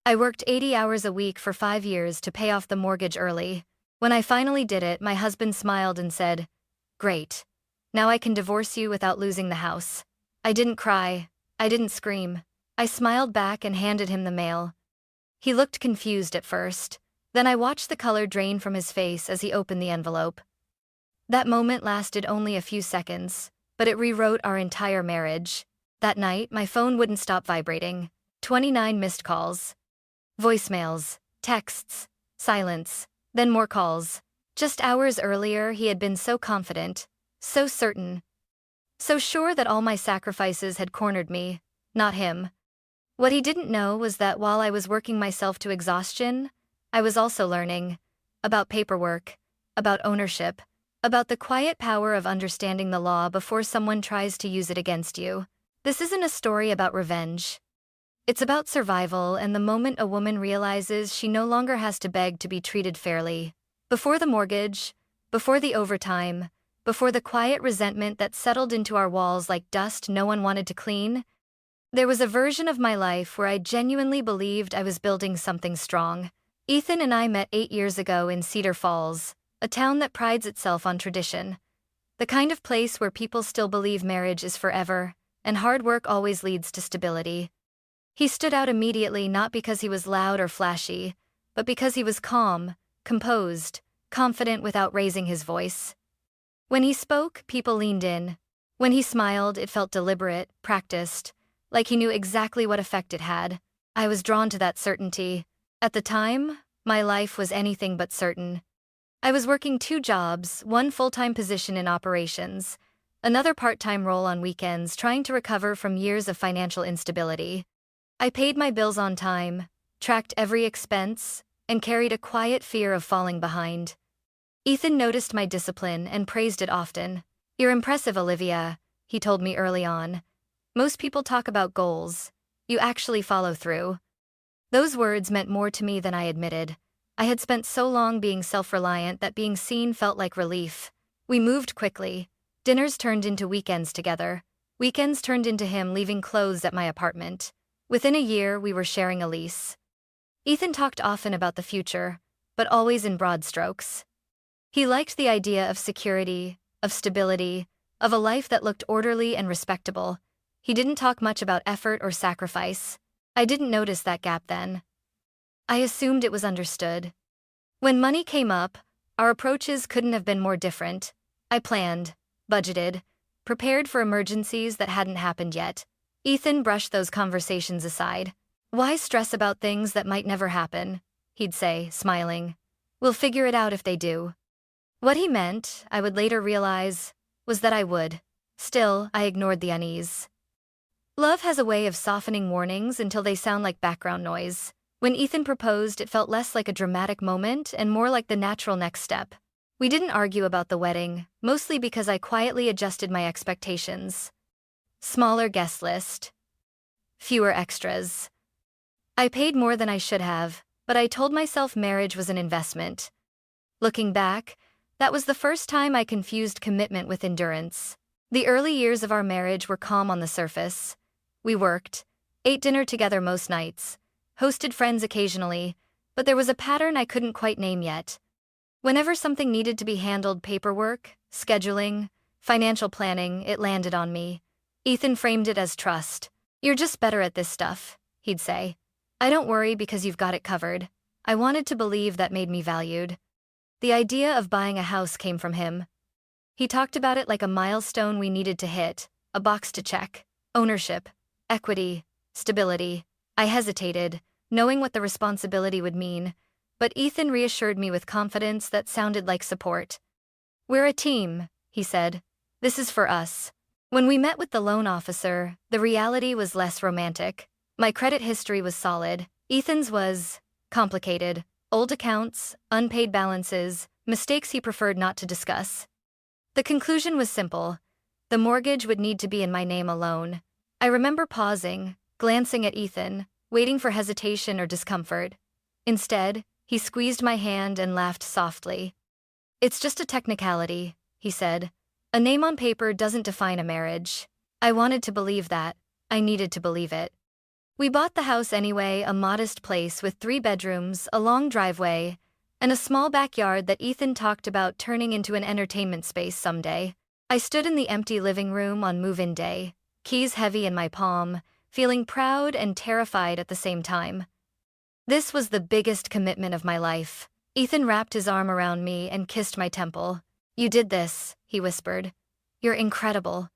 I worked 80 hours a week for 5 years to pay off the mortgage early. When I finally did it, my husband smiled and said, "Great. Now I can divorce you without losing the house." I didn't cry. I didn't scream. I smiled back and handed him the mail. He looked confused at first. Then I watched the color drain from his face as he opened the envelope. That moment lasted only a few seconds, but it rewrote our entire marriage. That night, my phone wouldn't stop vibrating. 29 missed calls. Voicemails, texts, silence, then more calls. Just hours earlier, he had been so confident, so certain, so sure that all my sacrifices had cornered me, not him. What he didn't know was that while I was working myself to exhaustion, I was also learning about paperwork, about ownership, about the quiet power of understanding the law before someone tries to use it against you. This isn't a story about revenge. It's about survival and the moment a woman realizes she no longer has to beg to be treated fairly. Before the mortgage, before the overtime, before the quiet resentment that settled into our walls like dust no one wanted to clean, there was a version of my life where I genuinely believed I was building something strong. Ethan and I met 8 years ago in Cedar Falls, a town that prides itself on tradition. The kind of place where people still believe marriage is forever, and hard work always leads to stability. He stood out immediately not because he was loud or flashy, but because he was calm, composed, confident without raising his voice. When he spoke, people leaned in. When he smiled, it felt deliberate, practiced, like he knew exactly what effect it had. I was drawn to that certainty. At the time, my life was anything but certain. I was working 2 jobs, one full-time position in operations, another part-time role on weekends, trying to recover from years of financial instability. I paid my bills on time, tracked every expense, and carried a quiet fear of falling behind. Ethan noticed my discipline and praised it often. "You're impressive, Olivia," he told me early on. "Most people talk about goals. You actually follow through." Those words meant more to me than I admitted. I had spent so long being self-reliant that being seen felt like relief. We moved quickly. Dinners turned into weekends together. Weekends turned into him leaving clothes at my apartment. Within a year, we were sharing a lease. Ethan talked often about the future, but always in broad strokes. He liked the idea of security, of stability, of a life that looked orderly and respectable. He didn't talk much about effort or sacrifice. I didn't notice that gap then. I assumed it was understood. When money came up, our approaches couldn't have been more different. I planned, budgeted, prepared for emergencies that hadn't happened yet. Ethan brushed those conversations aside. "Why stress about things that might never happen?" he'd say, smiling. "We'll figure it out if they do." What he meant, I would later realize, was that I would. Still, I ignored the unease. Love has a way of softening warnings until they sound like background noise. When Ethan proposed, it felt less like a dramatic moment and more like the natural next step. We didn't argue about the wedding, mostly because I quietly adjusted my expectations. Smaller guest list. Fewer extras. I paid more than I should have, but I told myself marriage was an investment. Looking back, that was the first time I confused commitment with endurance. The early years of our marriage were calm on the surface. We worked, ate dinner together most nights, hosted friends occasionally, but there was a pattern I couldn't quite name yet. Whenever something needed to be handled, paperwork, scheduling, financial planning, it landed on me. Ethan framed it as trust. "You're just better at this stuff," he'd say. "I don't worry because you've got it covered." I wanted to believe that made me valued. The idea of buying a house came from him. He talked about it like a milestone we needed to hit, a box to check. Ownership, equity, stability. I hesitated, knowing what the responsibility would mean, but Ethan reassured me with confidence that sounded like support. "We're a team," he said. "This is for us." When we met with the loan officer, the reality was less romantic. My credit history was solid. Ethan's was complicated. Old accounts, unpaid balances, mistakes he preferred not to discuss. The conclusion was simple. The mortgage would need to be in my name alone. I remember pausing, glancing at Ethan, waiting for hesitation or discomfort. Instead, he squeezed my hand and laughed softly. "It's just a technicality," he said. "A name on paper doesn't define a marriage." I wanted to believe that. I needed to believe it. We bought the house anyway, a modest place with 3 bedrooms, a long driveway, and a small backyard that Ethan talked about turning into an entertainment space someday. I stood in the empty living room on move-in day, keys heavy in my palm, feeling proud and terrified at the same time. This was the biggest commitment of my life. Ethan wrapped his arm around me and kissed my temple. "You did this," he whispered. "You're incredible."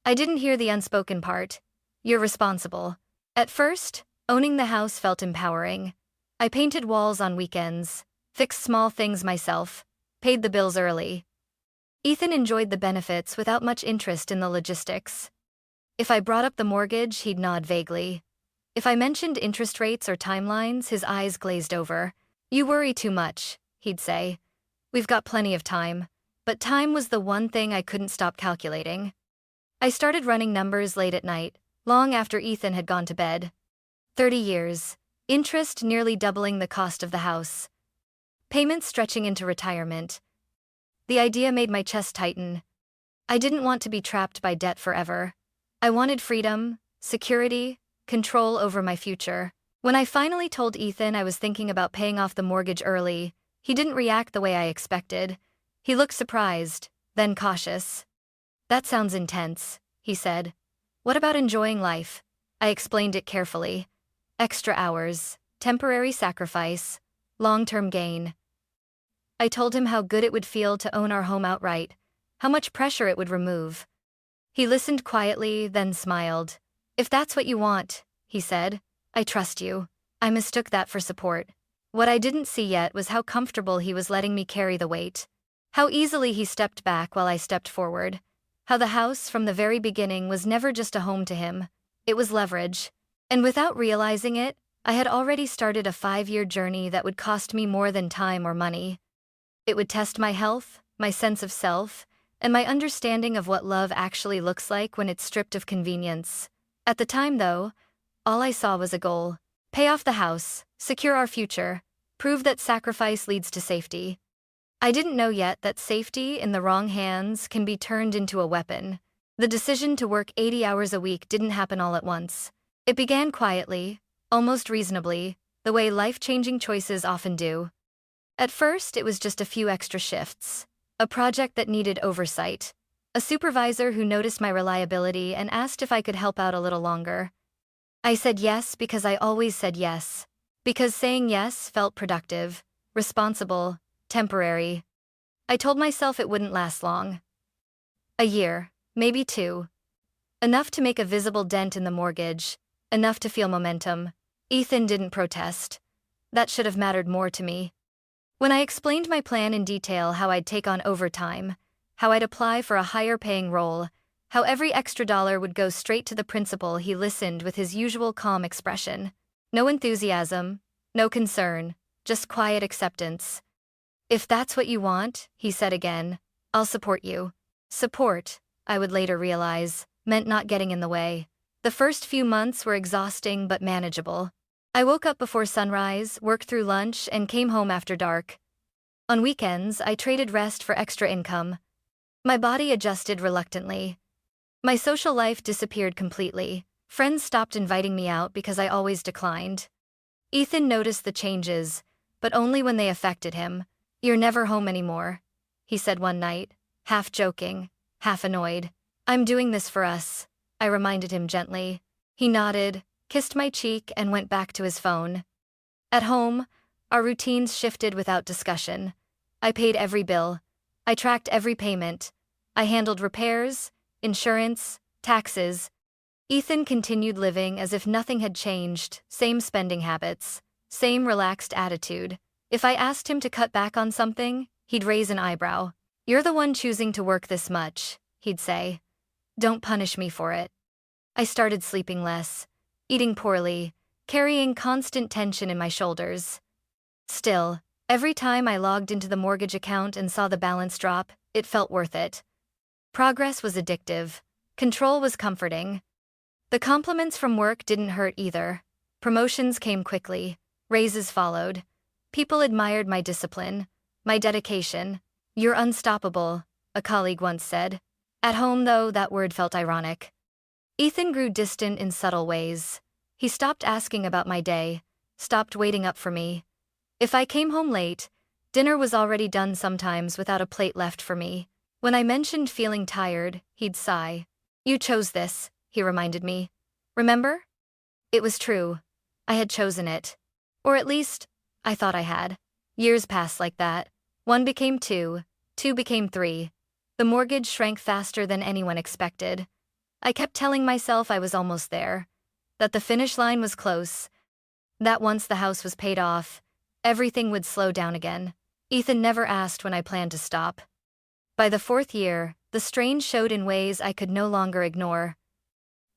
I didn't hear the unspoken part. "You're responsible." At first, owning the house felt empowering. I painted walls on weekends, fixed small things myself, paid the bills early. Ethan enjoyed the benefits without much interest in the logistics. If I brought up the mortgage, he'd nod vaguely. If I mentioned interest rates or timelines, his eyes glazed over. "You worry too much," he'd say. "We've got plenty of time." But time was the one thing I couldn't stop calculating. I started running numbers late at night, long after Ethan had gone to bed. 30 years, interest nearly doubling the cost of the house, payments stretching into retirement. The idea made my chest tighten. I didn't want to be trapped by debt forever. I wanted freedom, security, control over my future. When I finally told Ethan I was thinking about paying off the mortgage early, he didn't react the way I expected. He looked surprised, then cautious. "That sounds intense," he said. "What about enjoying life?" I explained it carefully. Extra hours, temporary sacrifice, long-term gain. I told him how good it would feel to own our home outright, how much pressure it would remove. He listened quietly, then smiled. "If that's what you want," he said, "I trust you." I mistook that for support. What I didn't see yet was how comfortable he was letting me carry the weight. How easily he stepped back while I stepped forward. How the house, from the very beginning, was never just a home to him. It was leverage. And without realizing it, I had already started a 5-year journey that would cost me more than time or money. It would test my health, my sense of self, and my understanding of what love actually looks like when it's stripped of convenience. At the time, though, all I saw was a goal. Pay off the house, secure our future, prove that sacrifice leads to safety. I didn't know yet that safety in the wrong hands can be turned into a weapon. The decision to work 80 hours a week didn't happen all at once. It began quietly, almost reasonably, the way life-changing choices often do. At first, it was just a few extra shifts, a project that needed oversight, a supervisor who noticed my reliability and asked if I could help out a little longer. I said yes because I always said yes, because saying yes felt productive, responsible, temporary. I told myself it wouldn't last long. A year, maybe 2. Enough to make a visible dent in the mortgage, enough to feel momentum. Ethan didn't protest. That should have mattered more to me. When I explained my plan in detail, how I'd take on overtime, how I'd apply for a higher-paying role, how every extra dollar would go straight to the principal, he listened with his usual calm expression. No enthusiasm, no concern, just quiet acceptance. "If that's what you want," he said again, "I'll support you." Support, I would later realize, meant not getting in the way. The first few months were exhausting but manageable. I woke up before sunrise, worked through lunch, and came home after dark. On weekends, I traded rest for extra income. My body adjusted reluctantly. My social life disappeared completely. Friends stopped inviting me out because I always declined. Ethan noticed the changes, but only when they affected him. "You're never home anymore," he said one night, half joking, half annoyed. "I'm doing this for us," I reminded him gently. He nodded, kissed my cheek, and went back to his phone. At home, our routines shifted without discussion. I paid every bill. I tracked every payment. I handled repairs, insurance, taxes. Ethan continued living as if nothing had changed, same spending habits, same relaxed attitude. If I asked him to cut back on something, he'd raise an eyebrow. "You're the one choosing to work this much," he'd say. "Don't punish me for it." I started sleeping less, eating poorly, carrying constant tension in my shoulders. Still, every time I logged into the mortgage account and saw the balance drop, it felt worth it. Progress was addictive. Control was comforting. The compliments from work didn't hurt either. Promotions came quickly. Raises followed. People admired my discipline, my dedication. "You're unstoppable," a colleague once said. At home, though, that word felt ironic. Ethan grew distant in subtle ways. He stopped asking about my day, stopped waiting up for me. If I came home late, dinner was already done sometimes without a plate left for me. When I mentioned feeling tired, he'd sigh. You chose this, he reminded me. Remember? It was true. I had chosen it. Or at least, I thought I had. Years passed like that. 1 became 2, 2 became 3. The mortgage shrank faster than anyone expected. I kept telling myself I was almost there, that the finish line was close, that once the house was paid off, everything would slow down again. Ethan never asked when I planned to stop. By the 4th year, the strain showed in ways I could no longer ignore.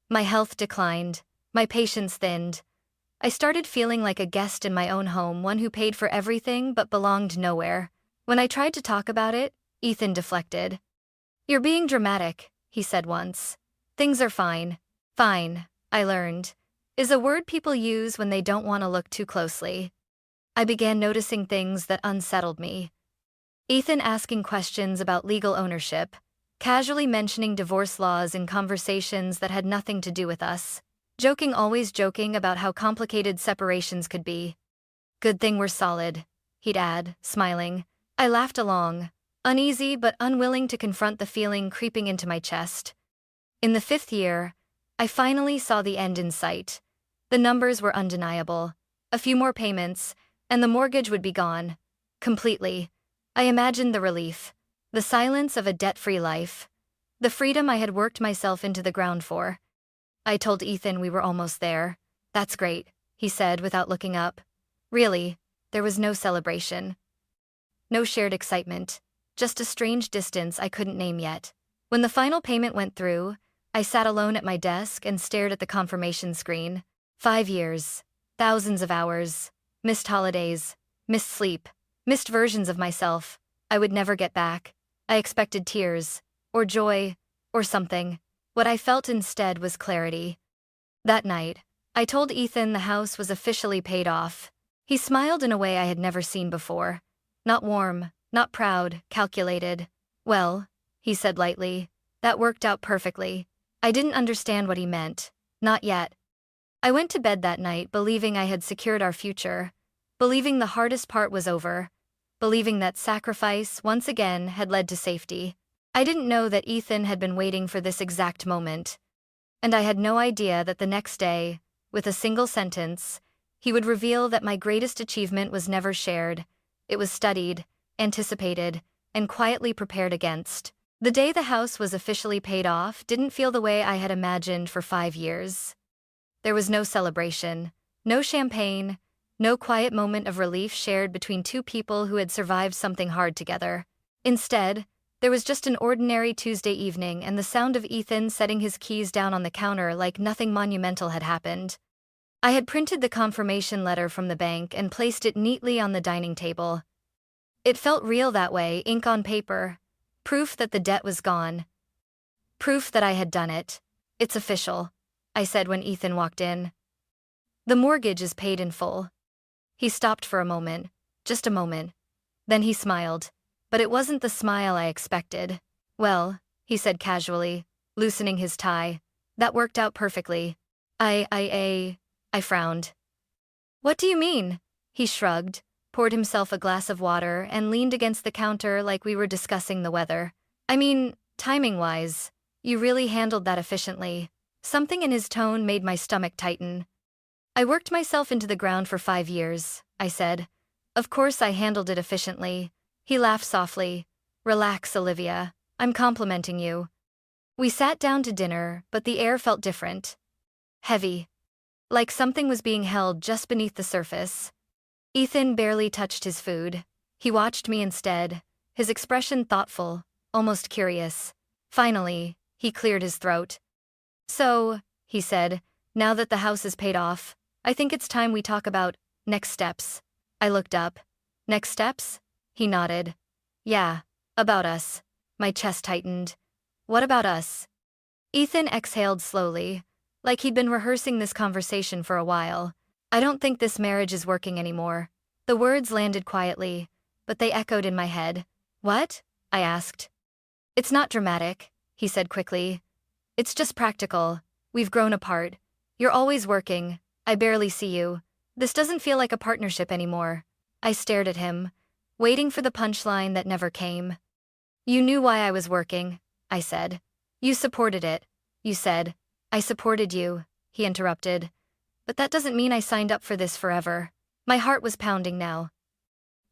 My health declined, my patience thinned. I started feeling like a guest in my own home, one who paid for everything but belonged nowhere. When I tried to talk about it, Ethan deflected. You're being dramatic, he said once. Things are fine. Fine, I learned, is a word people use when they don't want to look too closely. I began noticing things that unsettled me. Ethan asking questions about legal ownership, casually mentioning divorce laws in conversations that had nothing to do with us, always joking about how complicated separations could be. Good thing we're solid, he'd add, smiling. I laughed along, uneasy but unwilling to confront the feeling creeping into my chest. In the 5th year, I finally saw the end in sight. The numbers were undeniable. A few more payments, and the mortgage would be gone. Completely. I imagined the relief, the silence of a debt-free life, the freedom I had worked myself into the ground for. I told Ethan we were almost there. That's great, he said without looking up. Really, there was no celebration. No shared excitement, just a strange distance I couldn't name yet. When the final payment went through, I sat alone at my desk and stared at the confirmation screen. 5 years, thousands of hours, missed holidays, missed sleep, missed versions of myself I would never get back. I expected tears, or joy, or something. What I felt instead was clarity. That night, I told Ethan the house was officially paid off. He smiled in a way I had never seen before. Not warm, not proud, calculated. Well, he said lightly, that worked out perfectly. I didn't understand what he meant. Not yet. I went to bed that night believing I had secured our future, believing the hardest part was over, believing that sacrifice, once again, had led to safety. I didn't know that Ethan had been waiting for this exact moment. And I had no idea that the next day, with a single sentence, he would reveal that my greatest achievement was never shared. It was studied, anticipated, and quietly prepared against. The day the house was officially paid off didn't feel the way I had imagined for 5 years. There was no celebration, no champagne, no quiet moment of relief shared between two people who had survived something hard together. Instead, there was just an ordinary Tuesday evening and the sound of Ethan setting his keys down on the counter like nothing monumental had happened. I had printed the confirmation letter from the bank and placed it neatly on the dining table. It felt real that way, ink on paper. Proof that the debt was gone. Proof that I had done it. It's official, I said when Ethan walked in. The mortgage is paid in full. He stopped for a moment, just a moment. Then he smiled, but it wasn't the smile I expected. Well, he said casually, loosening his tie, that worked out perfectly. I frowned. What do you mean? He shrugged, poured himself a glass of water and leaned against the counter like we were discussing the weather. I mean, timing-wise, you really handled that efficiently. Something in his tone made my stomach tighten. I worked myself into the ground for 5 years, I said. Of course I handled it efficiently. He laughed softly. Relax, Olivia. I'm complimenting you. We sat down to dinner, but the air felt different. Heavy. Like something was being held just beneath the surface. Ethan barely touched his food. He watched me instead, his expression thoughtful, almost curious. Finally, he cleared his throat. So, he said, now that the house is paid off, I think it's time we talk about next steps. I looked up. Next steps? He nodded. Yeah, about us. My chest tightened. What about us? Ethan exhaled slowly, like he'd been rehearsing this conversation for a while. I don't think this marriage is working anymore. The words landed quietly, but they echoed in my head. What? I asked. It's not dramatic, he said quickly. It's just practical. We've grown apart. You're always working. I barely see you. This doesn't feel like a partnership anymore. I stared at him, waiting for the punchline that never came. You knew why I was working, I said. You supported it. You said. I supported you, he interrupted. But that doesn't mean I signed up for this forever. My heart was pounding now.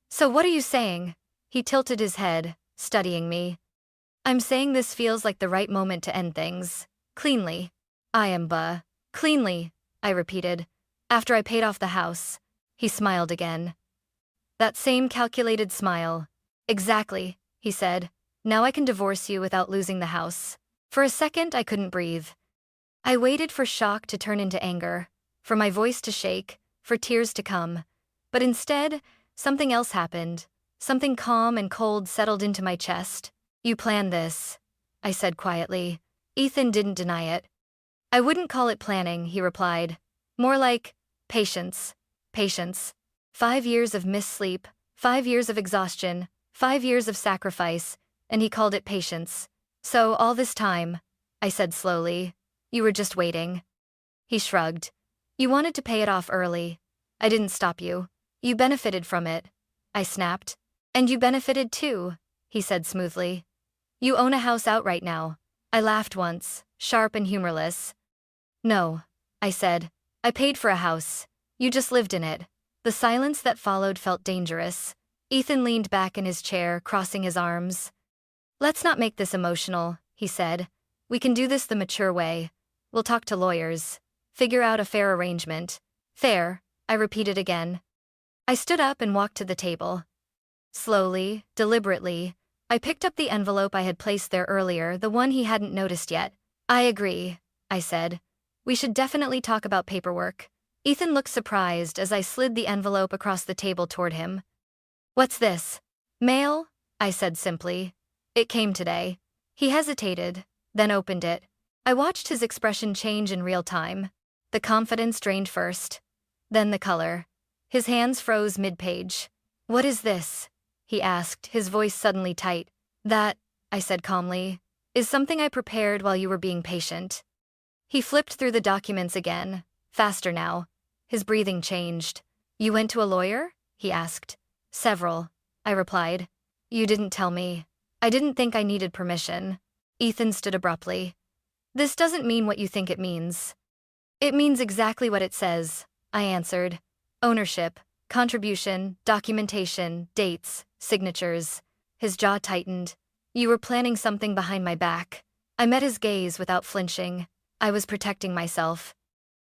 So what are you saying? He tilted his head, studying me. I'm saying this feels like the right moment to end things. Cleanly. Cleanly, I repeated. After I paid off the house. He smiled again. That same calculated smile. Exactly, he said. Now I can divorce you without losing the house. For a second, I couldn't breathe. I waited for shock to turn into anger, for my voice to shake, for tears to come. But instead, something else happened. Something calm and cold settled into my chest. You planned this, I said quietly. Ethan didn't deny it. I wouldn't call it planning, he replied. More like patience. Patience. 5 years of missed sleep, 5 years of exhaustion, 5 years of sacrifice, and he called it patience. So all this time, I said slowly, you were just waiting. He shrugged. You wanted to pay it off early. I didn't stop you. You benefited from it. I snapped. And you benefited too, he said smoothly. You own a house outright now. I laughed once, sharp and humorless. No, I said. I paid for a house. You just lived in it. The silence that followed felt dangerous. Ethan leaned back in his chair, crossing his arms. Let's not make this emotional, he said. We can do this the mature way. We'll talk to lawyers. Figure out a fair arrangement. Fair, I repeated again. I stood up and walked to the table. Slowly, deliberately, I picked up the envelope I had placed there earlier, the one he hadn't noticed yet. I agree, I said. We should definitely talk about paperwork. Ethan looked surprised as I slid the envelope across the table toward him. What's this? Mail? I said simply. It came today. He hesitated, then opened it. I watched his expression change in real time. The confidence drained first, then the color. His hands froze mid-page. What is this? He asked, his voice suddenly tight. That, I said calmly, is something I prepared while you were being patient. He flipped through the documents again, faster now. His breathing changed. You went to a lawyer? He asked. Several, I replied. You didn't tell me. I didn't think I needed permission. Ethan stood abruptly. This doesn't mean what you think it means. It means exactly what it says, I answered. Ownership, contribution, documentation, dates, signatures. His jaw tightened. You were planning something behind my back. I met his gaze without flinching. I was protecting myself.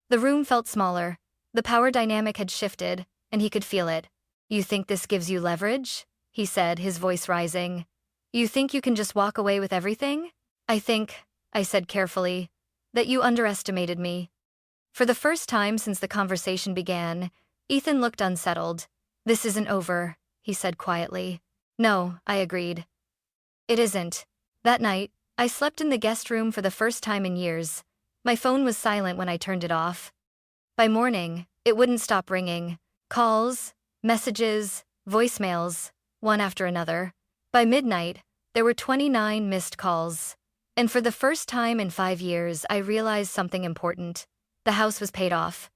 The room felt smaller. The power dynamic had shifted, and he could feel it. You think this gives you leverage? He said, his voice rising. You think you can just walk away with everything? I think, I said carefully, that you underestimated me. For the first time since the conversation began, Ethan looked unsettled. This isn't over, he said quietly. No, I agreed. It isn't. That night, I slept in the guest room for the first time in years. My phone was silent when I turned it off. By morning, it wouldn't stop ringing. Calls, messages, voicemails, one after another. By midnight, there were 29 missed calls. And for the first time in 5 years, I realized something important. The house was paid off.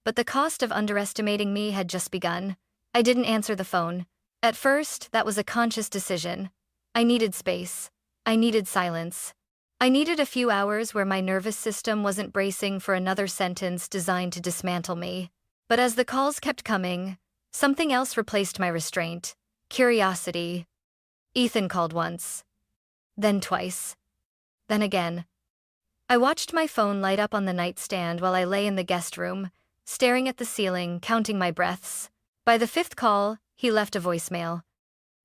But the cost of underestimating me had just begun. I didn't answer the phone. At first, that was a conscious decision. I needed space. I needed silence. I needed a few hours where my nervous system wasn't bracing for another sentence designed to dismantle me. But as the calls kept coming, something else replaced my restraint. Curiosity. Ethan called once. Then twice. Then again. I watched my phone light up on the nightstand while I lay in the guest room, staring at the ceiling, counting my breaths. By the 5th call, he left a voicemail.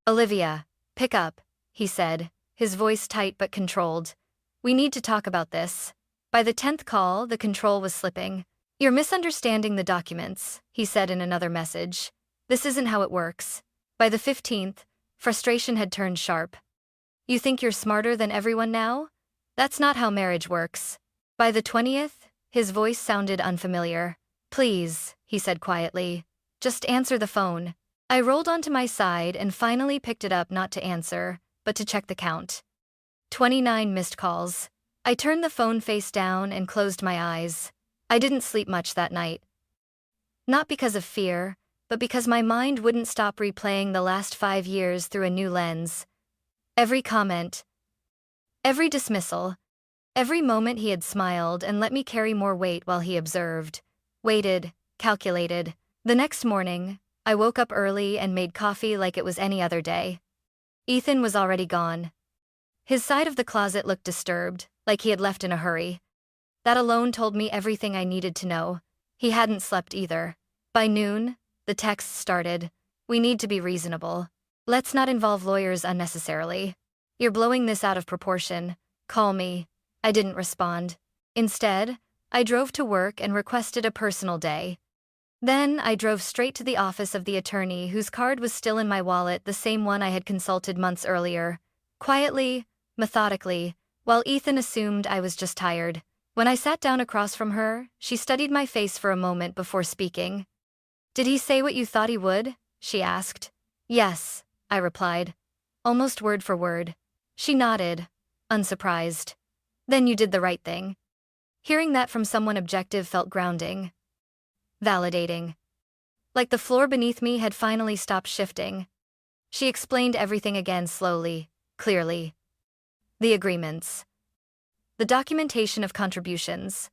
Olivia, pick up, he said, his voice tight but controlled. We need to talk about this. By the 10th call, the control was slipping. You're misunderstanding the documents, he said in another message. This isn't how it works. By the 15th, frustration had turned sharp. You think you're smarter than everyone now? That's not how marriage works. By the 20th, his voice sounded unfamiliar. Please, he said quietly, just answer the phone. I rolled onto my side and finally picked it up, not to answer, but to check the count. 29 missed calls. I turned the phone face down and closed my eyes. I didn't sleep much that night. Not because of fear, but because my mind wouldn't stop replaying the last 5 years through a new lens. Every comment, every dismissal, every moment he had smiled and let me carry more weight while he observed, waited, calculated. The next morning, I woke up early and made coffee like it was any other day. Ethan was already gone. His side of the closet looked disturbed, like he had left in a hurry. That alone told me everything I needed to know. He hadn't slept either. By noon, the texts started. We need to be reasonable. Let's not involve lawyers unnecessarily. You're blowing this out of proportion. Call me. I didn't respond. Instead, I drove to work and requested a personal day. Then I drove straight to the office of the attorney whose card was still in my wallet, the same one I had consulted months earlier. Quietly, methodically, while Ethan assumed I was just tired. When I sat down across from her, she studied my face for a moment before speaking. "Did he say what you thought he would?" she asked. "Yes," I replied, almost word for word. She nodded, unsurprised. "Then you did the right thing." Hearing that from someone objective felt grounding. Validating. Like the floor beneath me had finally stopped shifting. She explained everything again slowly, clearly. The agreements. The documentation of contributions.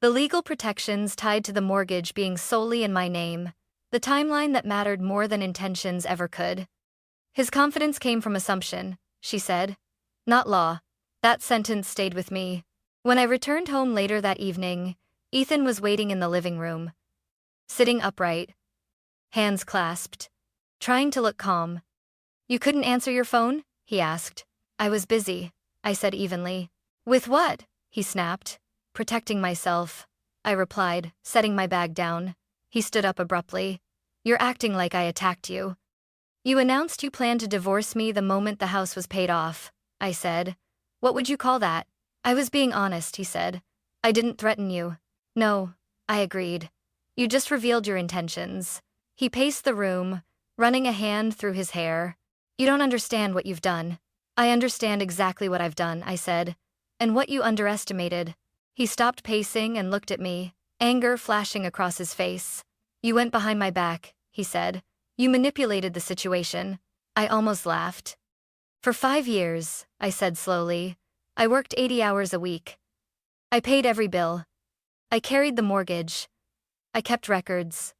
The legal protections tied to the mortgage being solely in my name. The timeline that mattered more than intentions ever could. His confidence came from assumption, she said. Not law. That sentence stayed with me. When I returned home later that evening, Ethan was waiting in the living room. Sitting upright. Hands clasped. Trying to look calm. "You couldn't answer your phone?" he asked. "I was busy," I said evenly. "With what?" he snapped. "Protecting myself," I replied, setting my bag down. He stood up abruptly. "You're acting like I attacked you." "You announced you planned to divorce me the moment the house was paid off," I said. "What would you call that?" "I was being honest," he said. "I didn't threaten you." "No," I agreed. "You just revealed your intentions." He paced the room, running a hand through his hair. "You don't understand what you've done." "I understand exactly what I've done," I said. "And what you underestimated." He stopped pacing and looked at me, anger flashing across his face. "You went behind my back," he said. "You manipulated the situation." I almost laughed. "For 5 years," I said slowly. "I worked 80 hours a week. I paid every bill. I carried the mortgage. I kept records.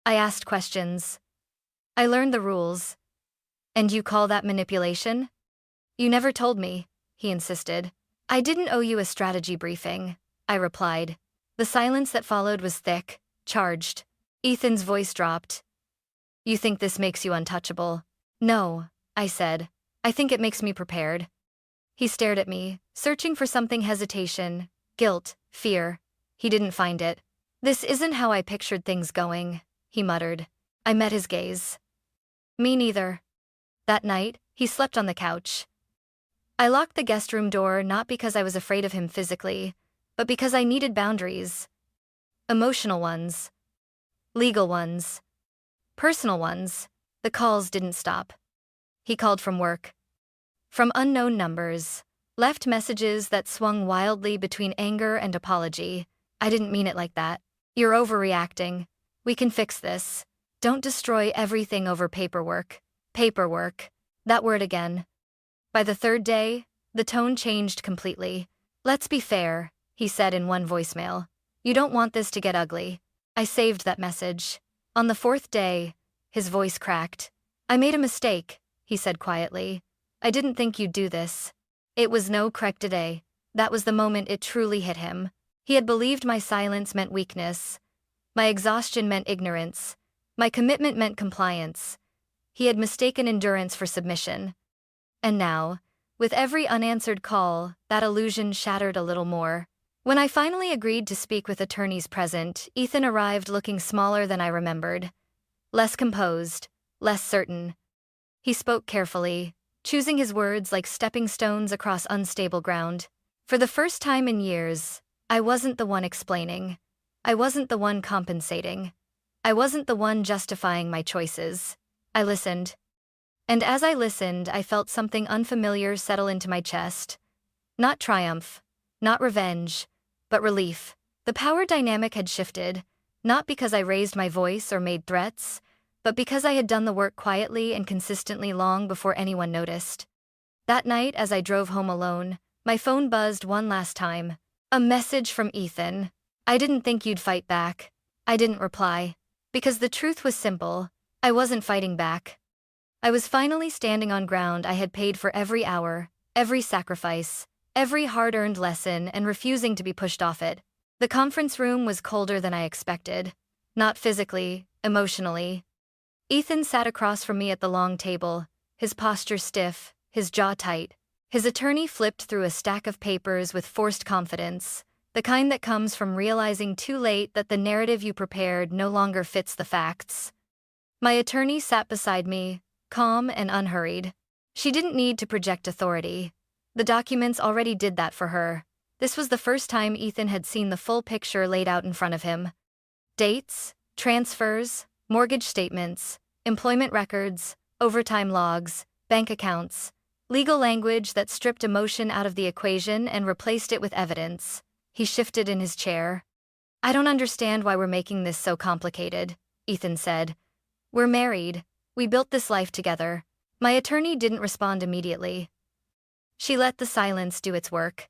I asked questions. I learned the rules." "And you call that manipulation?" "You never told me," he insisted. "I didn't owe you a strategy briefing," I replied. The silence that followed was thick, charged. Ethan's voice dropped. "You think this makes you untouchable?" "No," I said. "I think it makes me prepared." He stared at me, searching for something: hesitation, guilt, fear. He didn't find it. "This isn't how I pictured things going," he muttered. I met his gaze. "Me neither." That night, he slept on the couch. I locked the guest room door not because I was afraid of him physically, but because I needed boundaries. Emotional ones. Legal ones. Personal ones. The calls didn't stop. He called from work. From unknown numbers. Left messages that swung wildly between anger and apology. "I didn't mean it like that. You're overreacting. We can fix this. Don't destroy everything over paperwork." Paperwork. That word again. By the third day, the tone changed completely. "Let's be fair," he said in one voicemail. "You don't want this to get ugly." I saved that message. On the 4th day, his voice cracked. "I made a mistake," he said quietly. "I didn't think you'd do this." It was no correct today. That was the moment it truly hit him. He had believed my silence meant weakness. My exhaustion meant ignorance. My commitment meant compliance. He had mistaken endurance for submission. And now, with every unanswered call, that illusion shattered a little more. When I finally agreed to speak with attorneys present, Ethan arrived looking smaller than I remembered. Less composed, less certain. He spoke carefully, choosing his words like stepping stones across unstable ground. For the first time in years, I wasn't the one explaining. I wasn't the one compensating. I wasn't the one justifying my choices. I listened. And as I listened, I felt something unfamiliar settle into my chest. Not triumph, not revenge, but relief. The power dynamic had shifted. Not because I raised my voice or made threats, but because I had done the work quietly and consistently long before anyone noticed. That night, as I drove home alone, my phone buzzed one last time. A message from Ethan. I didn't think you'd fight back. I didn't reply. Because the truth was simple. I wasn't fighting back. I was finally standing on ground I had paid for every hour, every sacrifice, every hard-earned lesson, and refusing to be pushed off it. The conference room was colder than I expected. Not physically, emotionally. Ethan sat across from me at the long table, his posture stiff, his jaw tight. His attorney flipped through a stack of papers with forced confidence, the kind that comes from realizing too late that the narrative you prepared no longer fits the facts. My attorney sat beside me, calm and unhurried. She didn't need to project authority. The documents already did that for her. This was the first time Ethan had seen the full picture laid out in front of him. Dates, transfers, mortgage statements, employment records, overtime logs, bank accounts, legal language that stripped emotion out of the equation and replaced it with evidence. He shifted in his chair. I don't understand why we're making this so complicated, Ethan said. We're married. We built this life together. My attorney didn't respond immediately. She let the silence do its work.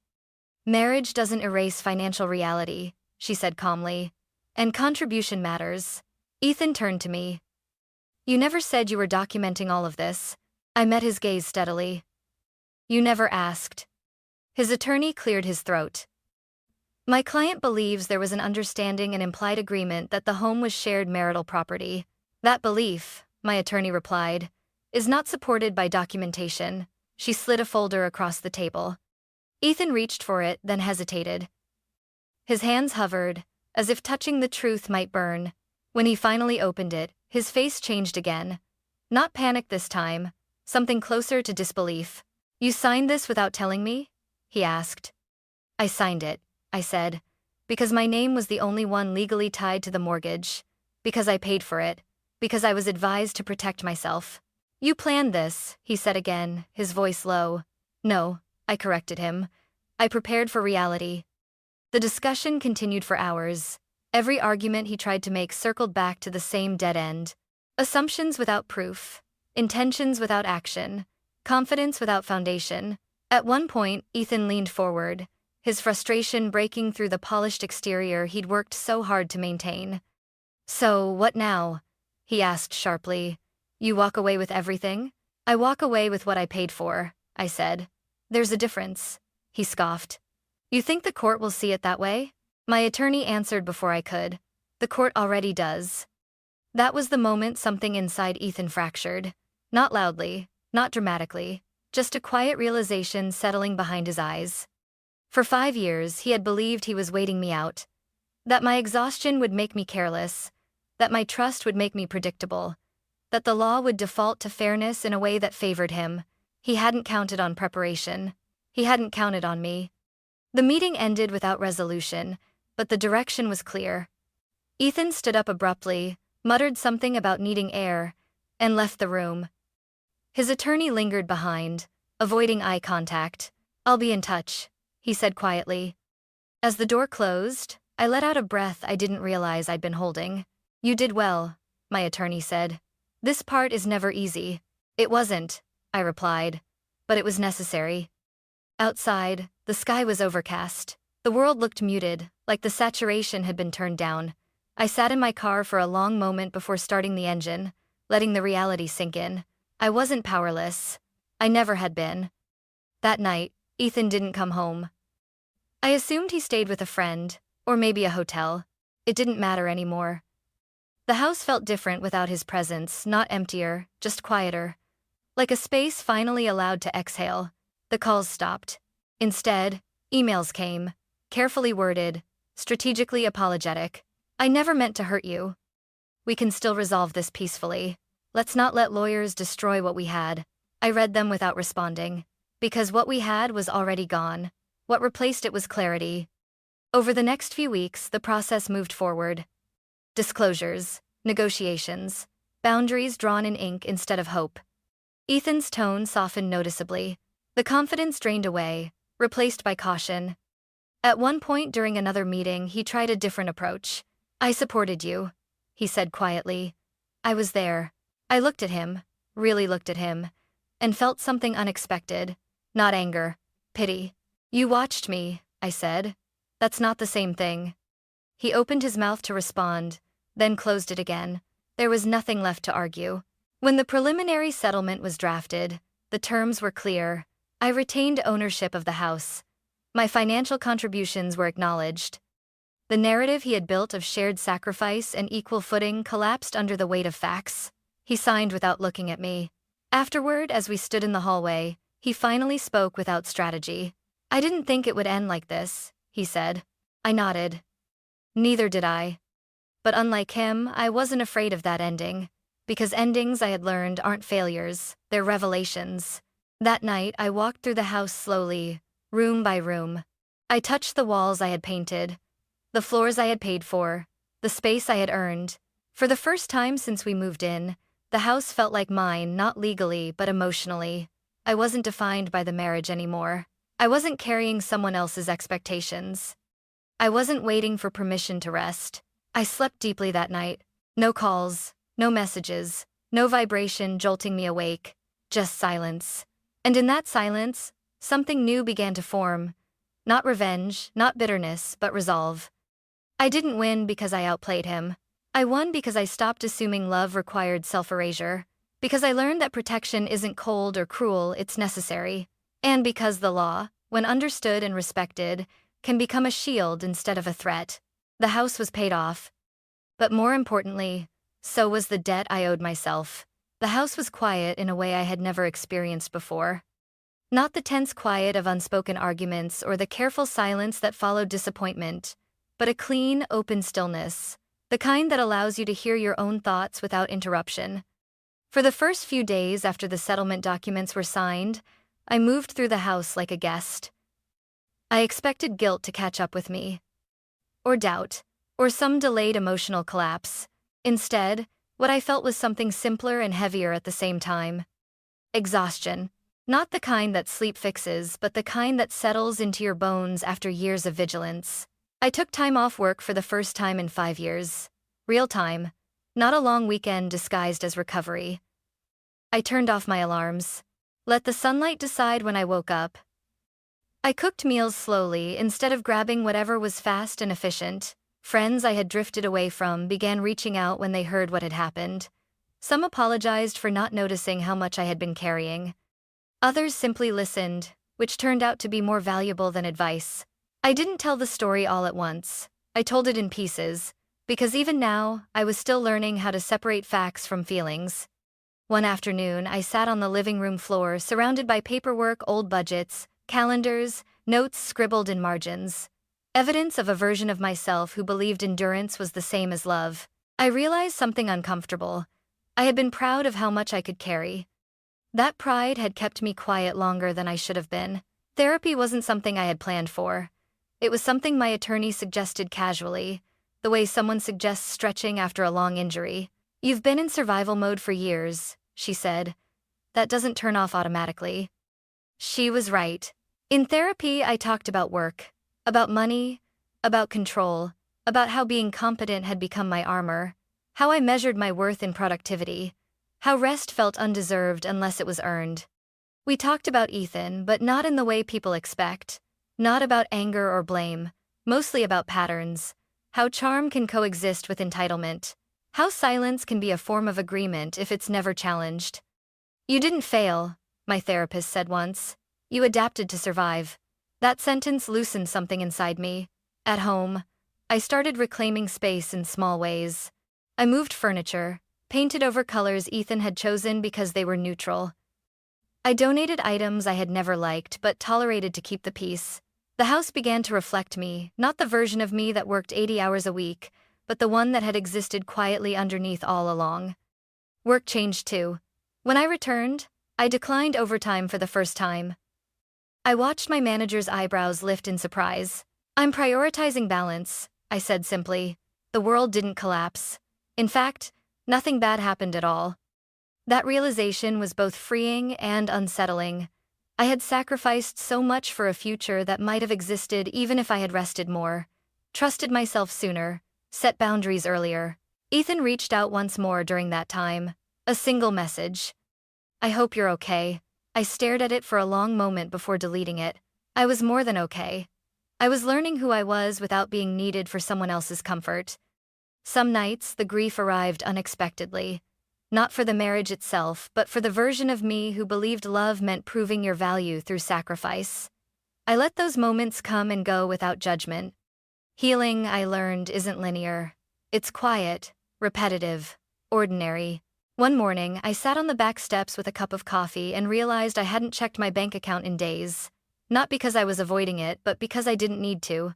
Marriage doesn't erase financial reality, she said calmly. And contribution matters. Ethan turned to me. You never said you were documenting all of this. I met his gaze steadily. You never asked. His attorney cleared his throat. My client believes there was an understanding and implied agreement that the home was shared marital property. That belief, my attorney replied, is not supported by documentation. She slid a folder across the table. Ethan reached for it, then hesitated. His hands hovered, as if touching the truth might burn. When he finally opened it, his face changed again. Not panic this time, something closer to disbelief. You signed this without telling me? He asked. I signed it, I said, because my name was the only one legally tied to the mortgage, because I paid for it, because I was advised to protect myself. You planned this, he said again, his voice low. No, I corrected him. I prepared for reality. The discussion continued for hours. Every argument he tried to make circled back to the same dead end. Assumptions without proof, intentions without action, confidence without foundation. At one point, Ethan leaned forward, his frustration breaking through the polished exterior he'd worked so hard to maintain. So, what now? He asked sharply. You walk away with everything? I walk away with what I paid for, I said. There's a difference, he scoffed. You think the court will see it that way? My attorney answered before I could. The court already does. That was the moment something inside Ethan fractured. Not loudly, not dramatically, just a quiet realization settling behind his eyes. For 5 years, he had believed he was waiting me out. That my exhaustion would make me careless, that my trust would make me predictable, that the law would default to fairness in a way that favored him. He hadn't counted on preparation. He hadn't counted on me. The meeting ended without resolution, but the direction was clear. Ethan stood up abruptly, muttered something about needing air, and left the room. His attorney lingered behind, avoiding eye contact. I'll be in touch, he said quietly. As the door closed, I let out a breath I didn't realize I'd been holding. You did well, my attorney said. This part is never easy. It wasn't, I replied, but it was necessary. Outside, the sky was overcast. The world looked muted, like the saturation had been turned down. I sat in my car for a long moment before starting the engine, letting the reality sink in. I wasn't powerless. I never had been. That night, Ethan didn't come home. I assumed he stayed with a friend, or maybe a hotel. It didn't matter anymore. The house felt different without his presence, not emptier, just quieter. Like a space finally allowed to exhale. The calls stopped. Instead, emails came, carefully worded, strategically apologetic. I never meant to hurt you. We can still resolve this peacefully. Let's not let lawyers destroy what we had. I read them without responding. Because what we had was already gone. What replaced it was clarity. Over the next few weeks, the process moved forward. Disclosures, negotiations, boundaries drawn in ink instead of hope. Ethan's tone softened noticeably. The confidence drained away, replaced by caution. At one point during another meeting, he tried a different approach. I supported you, he said quietly. I was there. I looked at him, really looked at him, and felt something unexpected. Not anger, pity. You watched me, I said. That's not the same thing. He opened his mouth to respond, then closed it again. There was nothing left to argue. When the preliminary settlement was drafted, the terms were clear. I retained ownership of the house. My financial contributions were acknowledged. The narrative he had built of shared sacrifice and equal footing collapsed under the weight of facts. He signed without looking at me. Afterward, as we stood in the hallway, he finally spoke without strategy. I didn't think it would end like this, he said. I nodded. Neither did I. But unlike him, I wasn't afraid of that ending. Because endings, I had learned, aren't failures, they're revelations. That night, I walked through the house slowly, room by room. I touched the walls I had painted, the floors I had paid for, the space I had earned. For the first time since we moved in, the house felt like mine, not legally, but emotionally. I wasn't defined by the marriage anymore. I wasn't carrying someone else's expectations. I wasn't waiting for permission to rest. I slept deeply that night. No calls, no messages, no vibration jolting me awake, just silence. And in that silence, something new began to form. Not revenge, not bitterness, but resolve. I didn't win because I outplayed him. I won because I stopped assuming love required self-erasure. Because I learned that protection isn't cold or cruel, it's necessary. And because the law, when understood and respected, can become a shield instead of a threat. The house was paid off. But more importantly, so was the debt I owed myself. The house was quiet in a way I had never experienced before. Not the tense quiet of unspoken arguments or the careful silence that followed disappointment, but a clean, open stillness, the kind that allows you to hear your own thoughts without interruption. For the first few days after the settlement documents were signed, I moved through the house like a guest. I expected guilt to catch up with me. Or doubt, or some delayed emotional collapse. Instead, what I felt was something simpler and heavier at the same time. Exhaustion. Not the kind that sleep fixes, but the kind that settles into your bones after years of vigilance. I took time off work for the first time in 5 years. Real time. Not a long weekend disguised as recovery. I turned off my alarms. Let the sunlight decide when I woke up. I cooked meals slowly instead of grabbing whatever was fast and efficient. Friends I had drifted away from began reaching out when they heard what had happened. Some apologized for not noticing how much I had been carrying. Others simply listened, which turned out to be more valuable than advice. I didn't tell the story all at once. I told it in pieces, because even now, I was still learning how to separate facts from feelings. One afternoon, I sat on the living room floor surrounded by paperwork, old budgets, calendars, notes scribbled in margins. Evidence of a version of myself who believed endurance was the same as love. I realized something uncomfortable. I had been proud of how much I could carry. That pride had kept me quiet longer than I should have been. Therapy wasn't something I had planned for. It was something my attorney suggested casually, the way someone suggests stretching after a long injury. You've been in survival mode for years, she said. That doesn't turn off automatically. She was right. In therapy, I talked about work, about money, about control, about how being competent had become my armor, how I measured my worth in productivity, how rest felt undeserved unless it was earned. We talked about Ethan, but not in the way people expect. Not about anger or blame, mostly about patterns. How charm can coexist with entitlement. How silence can be a form of agreement if it's never challenged. You didn't fail, my therapist said once. You adapted to survive. That sentence loosened something inside me. At home, I started reclaiming space in small ways. I moved furniture, painted over colors Ethan had chosen because they were neutral. I donated items I had never liked but tolerated to keep the peace. The house began to reflect me, not the version of me that worked 80 hours a week, but the one that had existed quietly underneath all along. Work changed too. When I returned, I declined overtime for the first time. I watched my manager's eyebrows lift in surprise. I'm prioritizing balance, I said simply. The world didn't collapse. In fact, nothing bad happened at all. That realization was both freeing and unsettling. I had sacrificed so much for a future that might have existed even if I had rested more, trusted myself sooner, Set boundaries earlier. Ethan reached out once more during that time. A single message. I hope you're okay. I stared at it for a long moment before deleting it. I was more than okay. I was learning who I was without being needed for someone else's comfort. Some nights, the grief arrived unexpectedly. Not for the marriage itself, but for the version of me who believed love meant proving your value through sacrifice. I let those moments come and go without judgment. Healing, I learned, isn't linear. It's quiet, repetitive, ordinary. One morning, I sat on the back steps with a cup of coffee and realized I hadn't checked my bank account in days. Not because I was avoiding it, but because I didn't need to.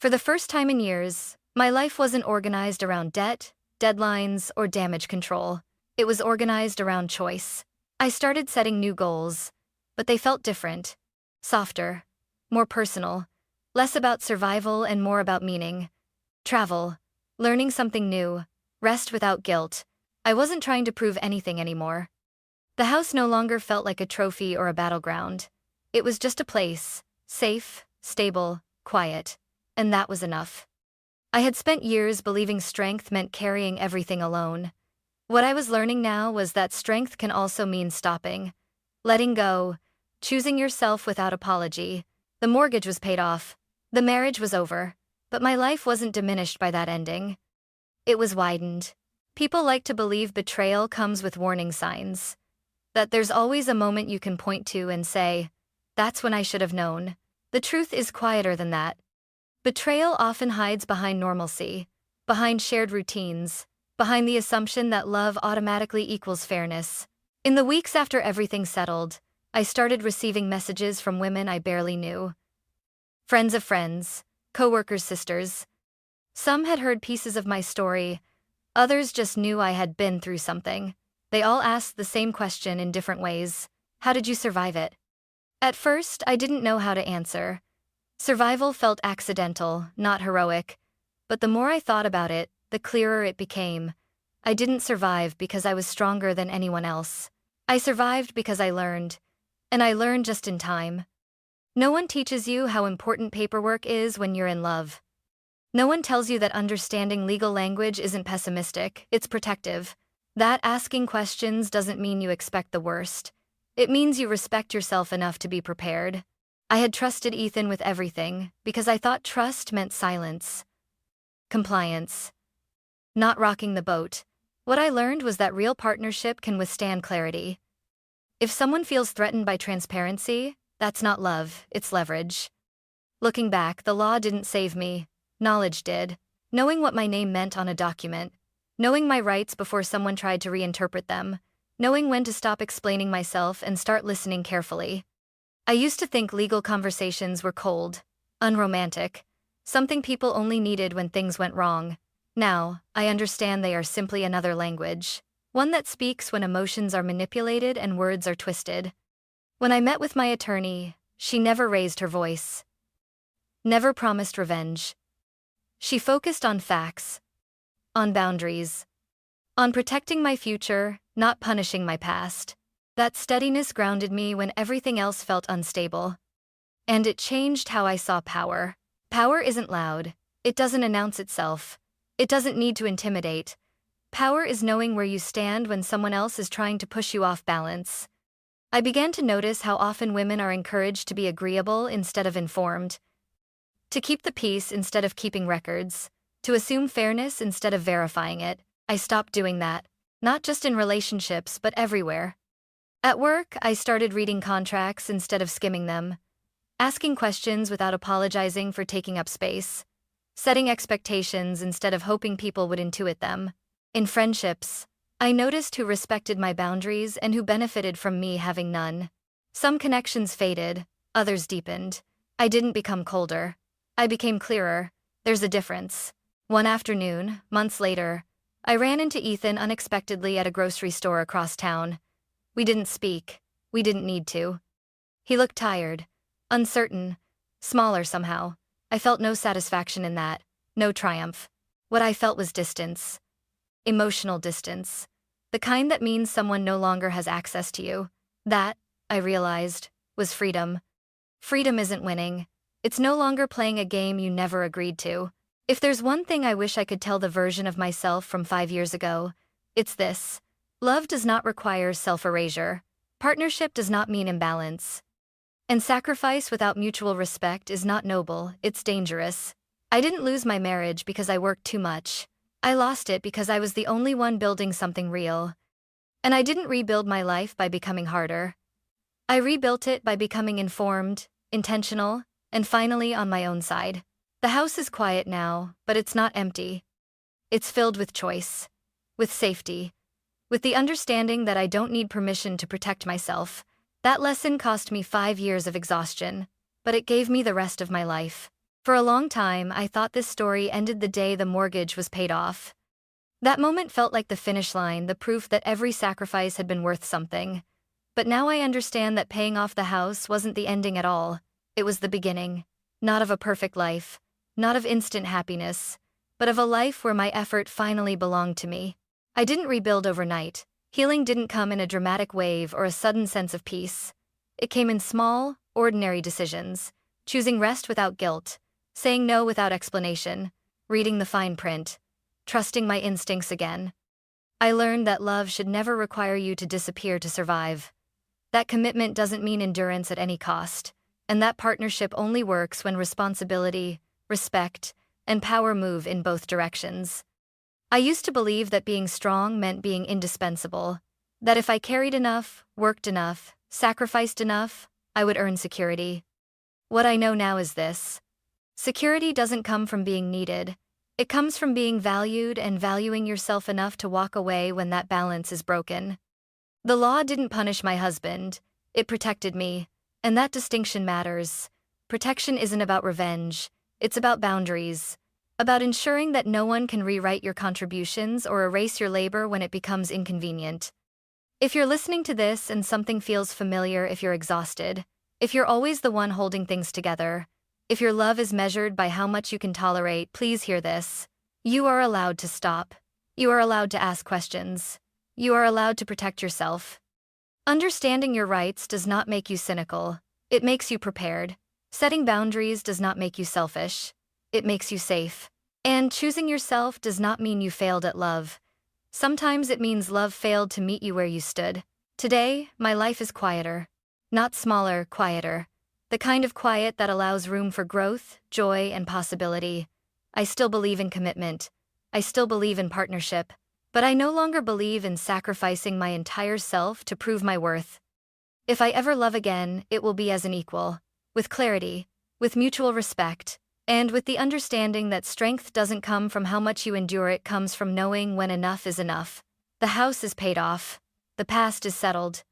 For the first time in years, my life wasn't organized around debt, deadlines, or damage control. It was organized around choice. I started setting new goals, but they felt different. Softer, more personal, less about survival and more about meaning. Travel, learning something new, rest without guilt. I wasn't trying to prove anything anymore. The house no longer felt like a trophy or a battleground. It was just a place, safe, stable, quiet, and that was enough. I had spent years believing strength meant carrying everything alone. What I was learning now was that strength can also mean stopping, letting go, choosing yourself without apology. The mortgage was paid off, the marriage was over, but my life wasn't diminished by that ending. It was widened. People like to believe betrayal comes with warning signs. That there's always a moment you can point to and say, that's when I should have known. The truth is quieter than that. Betrayal often hides behind normalcy, behind shared routines, behind the assumption that love automatically equals fairness. In the weeks after everything settled, I started receiving messages from women I barely knew. Friends of friends, coworkers' sisters. Some had heard pieces of my story, others just knew I had been through something. They all asked the same question in different ways. How did you survive it? At first, I didn't know how to answer. Survival felt accidental, not heroic. But the more I thought about it, the clearer it became. I didn't survive because I was stronger than anyone else. I survived because I learned. And I learned just in time. No one teaches you how important paperwork is when you're in love. No one tells you that understanding legal language isn't pessimistic, it's protective. That asking questions doesn't mean you expect the worst. It means you respect yourself enough to be prepared. I had trusted Ethan with everything because I thought trust meant silence. Compliance. Not rocking the boat. What I learned was that real partnership can withstand clarity. If someone feels threatened by transparency, that's not love, it's leverage. Looking back, the law didn't save me. Knowledge did. Knowing what my name meant on a document. Knowing my rights before someone tried to reinterpret them. Knowing when to stop explaining myself and start listening carefully. I used to think legal conversations were cold, unromantic, something people only needed when things went wrong. Now, I understand they are simply another language. One that speaks when emotions are manipulated and words are twisted. When I met with my attorney, she never raised her voice. Never promised revenge. She focused on facts, on boundaries, on protecting my future, not punishing my past. That steadiness grounded me when everything else felt unstable. And it changed how I saw power. Power isn't loud. It doesn't announce itself. It doesn't need to intimidate. Power is knowing where you stand when someone else is trying to push you off balance. I began to notice how often women are encouraged to be agreeable instead of informed. To keep the peace instead of keeping records. To assume fairness instead of verifying it. I stopped doing that. Not just in relationships, but everywhere. At work, I started reading contracts instead of skimming them. Asking questions without apologizing for taking up space. Setting expectations instead of hoping people would intuit them. In friendships, I noticed who respected my boundaries and who benefited from me having none. Some connections faded, others deepened. I didn't become colder. I became clearer. There's a difference. One afternoon, months later, I ran into Ethan unexpectedly at a grocery store across town. We didn't speak. We didn't need to. He looked tired, uncertain, smaller somehow. I felt no satisfaction in that, no triumph. What I felt was distance. Emotional distance. The kind that means someone no longer has access to you. That, I realized, was freedom. Freedom isn't winning. It's no longer playing a game you never agreed to. If there's one thing I wish I could tell the version of myself from 5 years ago, it's this. Love does not require self-erasure. Partnership does not mean imbalance. And sacrifice without mutual respect is not noble, it's dangerous. I didn't lose my marriage because I worked too much. I lost it because I was the only one building something real. And I didn't rebuild my life by becoming harder. I rebuilt it by becoming informed, intentional, and finally on my own side. The house is quiet now, but it's not empty. It's filled with choice, with safety, with the understanding that I don't need permission to protect myself. That lesson cost me 5 years of exhaustion, but it gave me the rest of my life. For a long time, I thought this story ended the day the mortgage was paid off. That moment felt like the finish line, the proof that every sacrifice had been worth something. But now I understand that paying off the house wasn't the ending at all. It was the beginning. Not of a perfect life, not of instant happiness, but of a life where my effort finally belonged to me. I didn't rebuild overnight. Healing didn't come in a dramatic wave or a sudden sense of peace. It came in small, ordinary decisions, choosing rest without guilt, saying no without explanation, reading the fine print, trusting my instincts again. I learned that love should never require you to disappear to survive. That commitment doesn't mean endurance at any cost, and that partnership only works when responsibility, respect, and power move in both directions. I used to believe that being strong meant being indispensable, that if I carried enough, worked enough, sacrificed enough, I would earn security. What I know now is this. Security doesn't come from being needed. It comes from being valued and valuing yourself enough to walk away when that balance is broken. The law didn't punish my husband, it protected me, and that distinction matters. Protection isn't about revenge, it's about boundaries, about ensuring that no one can rewrite your contributions or erase your labor when it becomes inconvenient. If you're listening to this and something feels familiar, if you're exhausted, if you're always the one holding things together, if your love is measured by how much you can tolerate, please hear this. You are allowed to stop. You are allowed to ask questions. You are allowed to protect yourself. Understanding your rights does not make you cynical. It makes you prepared. Setting boundaries does not make you selfish. It makes you safe. And choosing yourself does not mean you failed at love. Sometimes it means love failed to meet you where you stood. Today, my life is quieter. Not smaller, quieter. The kind of quiet that allows room for growth, joy, and possibility. I still believe in commitment. I still believe in partnership. But I no longer believe in sacrificing my entire self to prove my worth. If I ever love again, it will be as an equal, with clarity, with mutual respect, and with the understanding that strength doesn't come from how much you endure, it comes from knowing when enough is enough. The house is paid off. The past is settled.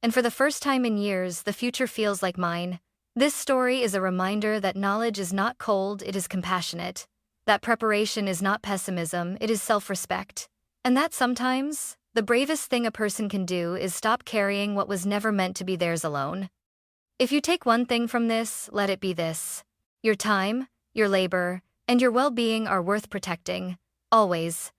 And for the first time in years, the future feels like mine. This story is a reminder that knowledge is not cold, it is compassionate. That preparation is not pessimism, it is self-respect. And that sometimes, the bravest thing a person can do is stop carrying what was never meant to be theirs alone. If you take one thing from this, let it be this. Your time, your labor, and your well-being are worth protecting, always.